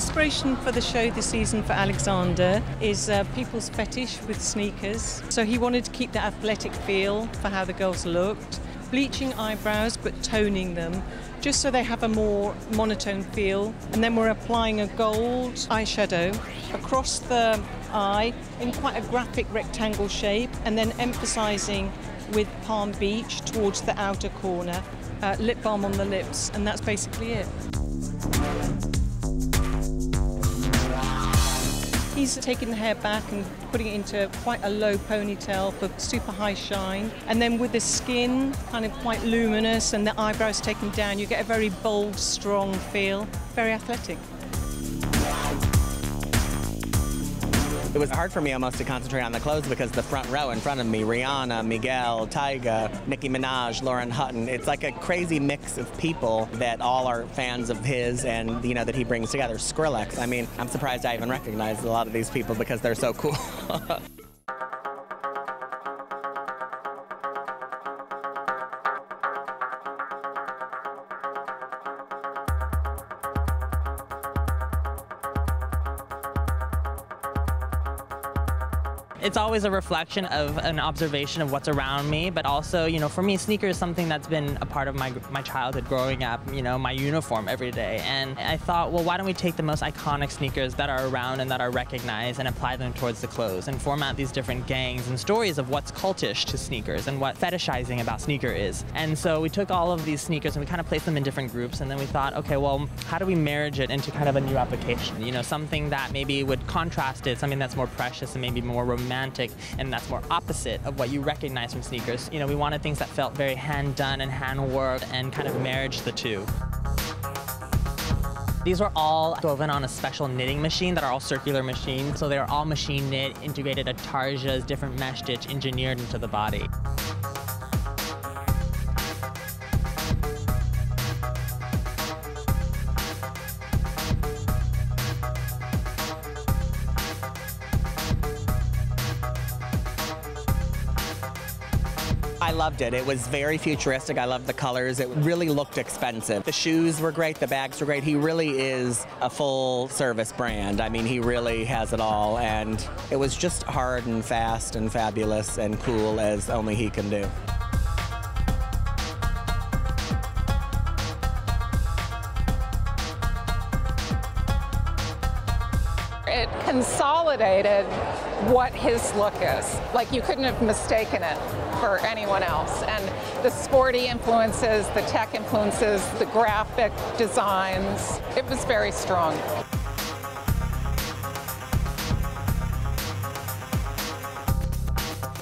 inspiration for the show this season for Alexander is people's fetish with sneakers. So he wanted to keep that athletic feel for how the girls looked. Bleaching eyebrows but toning them, just so they have a more monotone feel. And then we're applying a gold eyeshadow across the eye in quite a graphic rectangle shape, and then emphasizing with Palm Beach towards the outer corner, lip balm on the lips, and that's basically it. He's taking the hair back and putting it into quite a low ponytail for super high shine. And then with the skin kind of quite luminous and the eyebrows taken down, you get a very bold, strong feel. Very athletic. It was hard for me almost to concentrate on the clothes because the front row in front of me, Rihanna, Miguel, Tyga, Nicki Minaj, Lauren Hutton, it's like a crazy mix of people that all are fans of his and, you know, that he brings together. Skrillex, I mean, I'm surprised I even recognize a lot of these people because they're so cool. It's always a reflection of an observation of what's around me, but also, you know, for me, sneakers is something that's been a part of my childhood growing up, you know, my uniform every day. And I thought, well, why don't we take the most iconic sneakers that are around and that are recognized and apply them towards the clothes and format these different gangs and stories of what's cultish to sneakers and what fetishizing about sneaker is. And so we took all of these sneakers and we kind of placed them in different groups, and then we thought, okay, well, how do we marriage it into kind of a new application? You know, something that maybe would contrast it, something that's more precious and maybe more romantic, and that's more opposite of what you recognize from sneakers. You know, we wanted things that felt very hand-done and hand-worked and kind of marriage the two. These were all woven on a special knitting machine that are all circular machines. So they are all machine knit, integrated atarjas, different mesh stitch engineered into the body. I loved it. It was very futuristic. I loved the colors. It really looked expensive. The shoes were great. The bags were great. He really is a full-service brand. I mean, he really has it all, and it was just hard and fast and fabulous and cool as only he can do. It consolidated what his look is. Like, you couldn't have mistaken it for anyone else. And the sporty influences, the tech influences, the graphic designs, it was very strong.